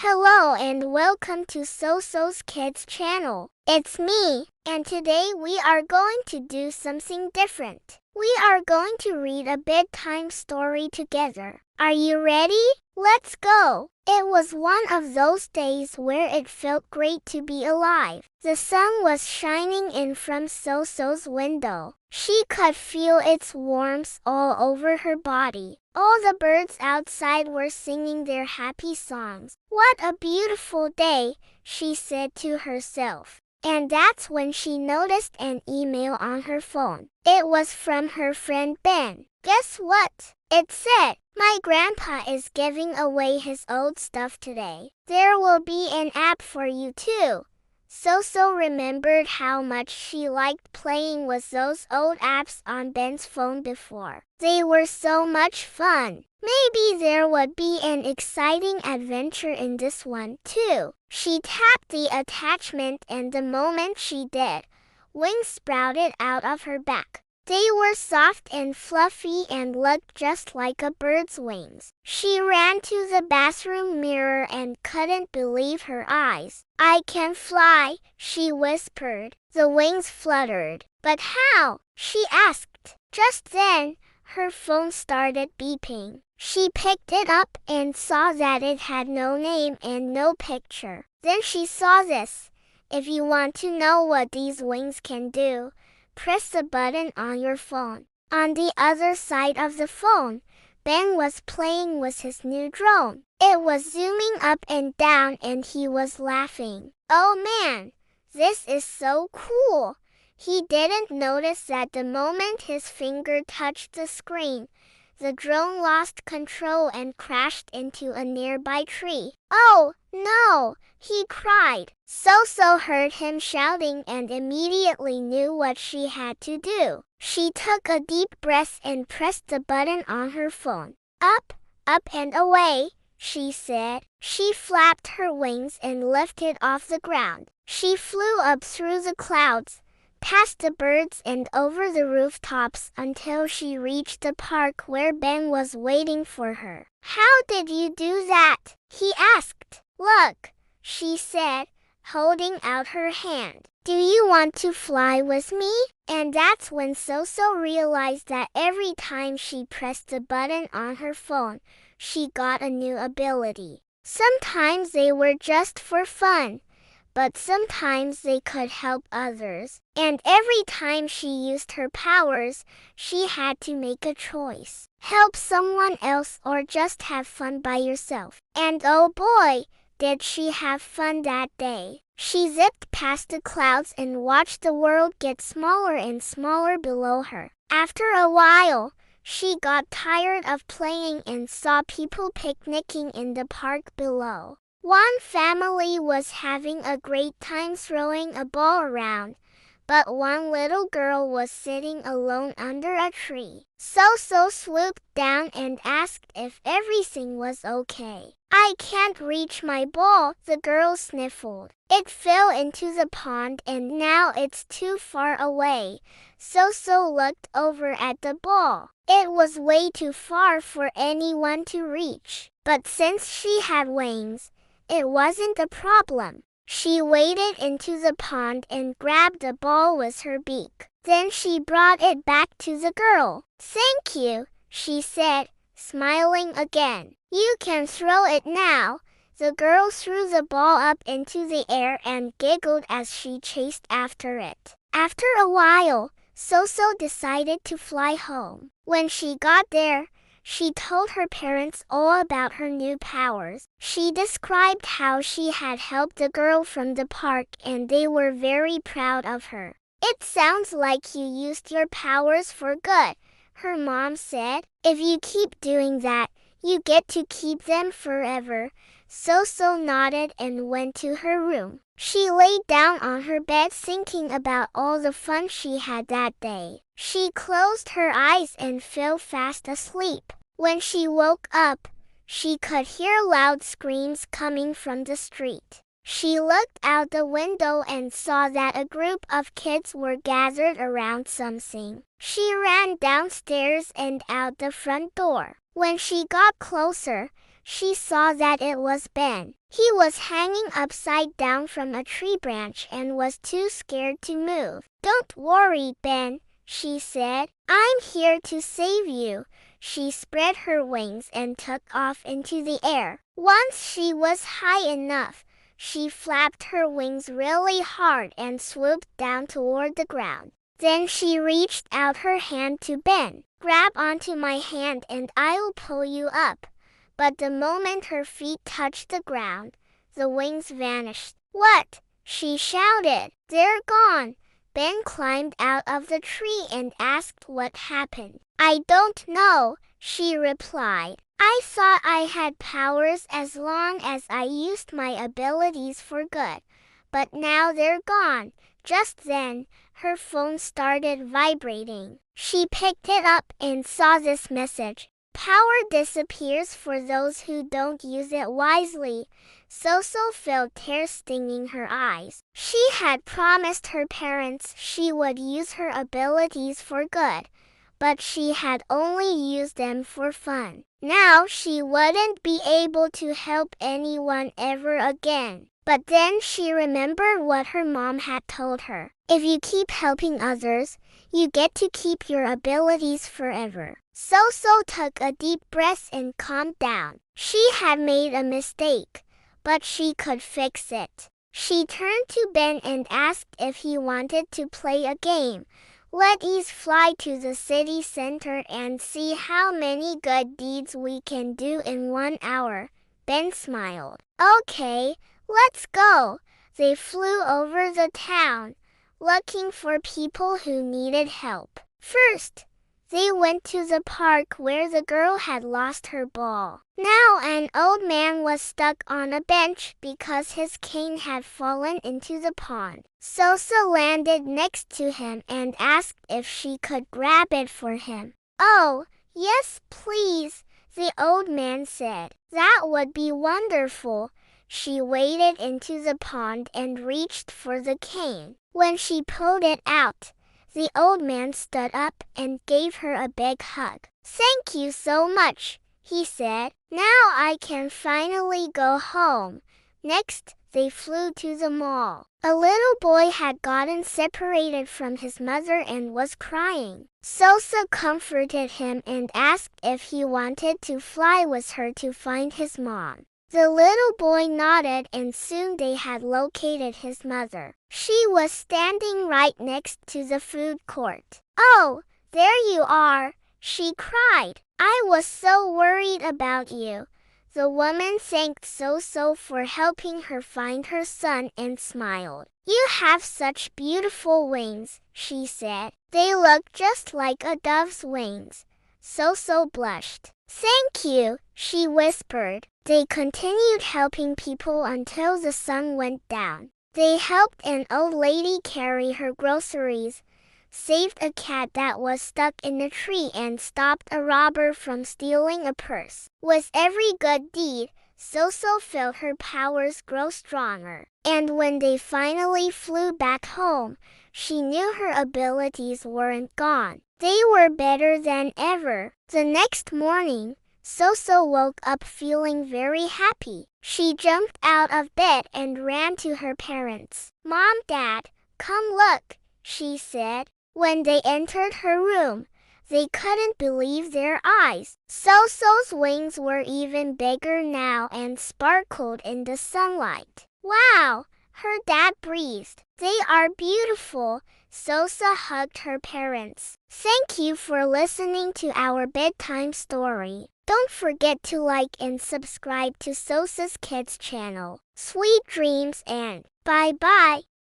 Hello and welcome to Soso Kids Channel. It's me, and today we are going to do something different. We are going to read a bedtime story together. Are you ready? Let's go! It was one of those days where it felt great to be alive. The sun was shining in from Soso's window. She could feel its warmth all over her body. All the birds outside were singing their happy songs. What a beautiful day, she said to herself. And that's when she noticed an email on her phone. It was from her friend Ben. Guess what? It said, "My grandpa is giving away his old stuff today. There will be an app for you too." Soso remembered how much she liked playing with those old apps on Ben's phone before. They were so much fun. Maybe there would be an exciting adventure in this one too. She tapped the attachment, and the moment she did, wings sprouted out of her back. They were soft and fluffy and looked just like a bird's wings. She ran to the bathroom mirror and couldn't believe her eyes. "I can fly," she whispered. The wings fluttered. "But how?" she asked. Just then, her phone started beeping. She picked it up and saw that it had no name and no picture. Then she saw this. If you want to know what these wings can do, press the button on your phone. On the other side of the phone, Ben was playing with his new drone. It was zooming up and down and he was laughing. "Oh man, this is so cool." He didn't notice that the moment his finger touched the screen, the drone lost control and crashed into a nearby tree. "Oh, no!" he cried. Soso heard him shouting and immediately knew what she had to do. She took a deep breath and pressed the button on her phone. "Up, up and away," she said. She flapped her wings and lifted off the ground. She flew up through the clouds, past the birds and over the rooftops until she reached the park where Ben was waiting for her. "How did you do that?" he asked. "Look," she said, holding out her hand. "Do you want to fly with me?" And that's when Soso realized that every time she pressed the button on her phone, she got a new ability. Sometimes they were just for fun, but sometimes they could help others. And every time she used her powers, she had to make a choice. Help someone else or just have fun by yourself. And oh boy, did she have fun that day. She zipped past the clouds and watched the world get smaller and smaller below her. After a while, she got tired of playing and saw people picnicking in the park below. One family was having a great time throwing a ball around, but one little girl was sitting alone under a tree. Soso swooped down and asked if everything was okay. "I can't reach my ball," the girl sniffled. "It fell into the pond and now it's too far away." Soso looked over at the ball. It was way too far for anyone to reach. But since she had wings, it wasn't a problem. She waded into the pond and grabbed the ball with her beak. Then she brought it back to the girl. "Thank you," she said, smiling again. "You can throw it now." The girl threw the ball up into the air and giggled as she chased after it. After a while, Soso decided to fly home. When she got there, she told her parents all about her new powers. She described how she had helped the girl from the park and they were very proud of her. "It sounds like you used your powers for good," her mom said. "If you keep doing that, you get to keep them forever." Soso nodded and went to her room. She laid down on her bed thinking about all the fun she had that day. She closed her eyes and fell fast asleep. When she woke up, she could hear loud screams coming from the street. She looked out the window and saw that a group of kids were gathered around something. She ran downstairs and out the front door. When she got closer, she saw that it was Ben. He was hanging upside down from a tree branch and was too scared to move. "Don't worry, Ben," she said. "I'm here to save you." She spread her wings and took off into the air. Once she was high enough, she flapped her wings really hard and swooped down toward the ground. Then she reached out her hand to Ben. "Grab onto my hand and I'll pull you up." But the moment her feet touched the ground, the wings vanished. "What?" she shouted. "They're gone." Ben climbed out of the tree and asked what happened. "I don't know," she replied. "I thought I had powers as long as I used my abilities for good, but now they're gone." Just then, her phone started vibrating. She picked it up and saw this message: "Power disappears for those who don't use it wisely." Soso felt tears stinging her eyes. She had promised her parents she would use her abilities for good, but she had only used them for fun. Now she wouldn't be able to help anyone ever again. But then she remembered what her mom had told her. If you keep helping others, you get to keep your abilities forever. Soso took a deep breath and calmed down. She had made a mistake, but she could fix it. She turned to Ben and asked if he wanted to play a game. "Let's fly to the city center and see how many good deeds we can do in 1 hour." Ben smiled. "Okay, let's go." They flew over the town, looking for people who needed help. First, they went to the park where the girl had lost her ball. Now an old man was stuck on a bench because his cane had fallen into the pond. Sosa landed next to him and asked if she could grab it for him. "Oh, yes, please," the old man said. "That would be wonderful." She waded into the pond and reached for the cane. When she pulled it out, the old man stood up and gave her a big hug. "Thank you so much," he said. "Now I can finally go home." Next, they flew to the mall. A little boy had gotten separated from his mother and was crying. Sosa comforted him and asked if he wanted to fly with her to find his mom. The little boy nodded and soon they had located his mother. She was standing right next to the food court. "Oh, there you are," she cried. "I was so worried about you." The woman thanked Soso for helping her find her son and smiled. "You have such beautiful wings," she said. "They look just like a dove's wings." Soso blushed. "Thank you," she whispered. They continued helping people until the sun went down. They helped an old lady carry her groceries, saved a cat that was stuck in a tree, and stopped a robber from stealing a purse. With every good deed, Soso felt her powers grow stronger. And when they finally flew back home, she knew her abilities weren't gone. They were better than ever. The next morning, Soso woke up feeling very happy. She jumped out of bed and ran to her parents. "Mom, Dad, come look," she said. When they entered her room, they couldn't believe their eyes. Soso's wings were even bigger now and sparkled in the sunlight. "Wow," her dad breathed. "They are beautiful." Sosa hugged her parents. Thank you for listening to our bedtime story. Don't forget to like and subscribe to Soso Kids Channel. Sweet dreams and bye-bye.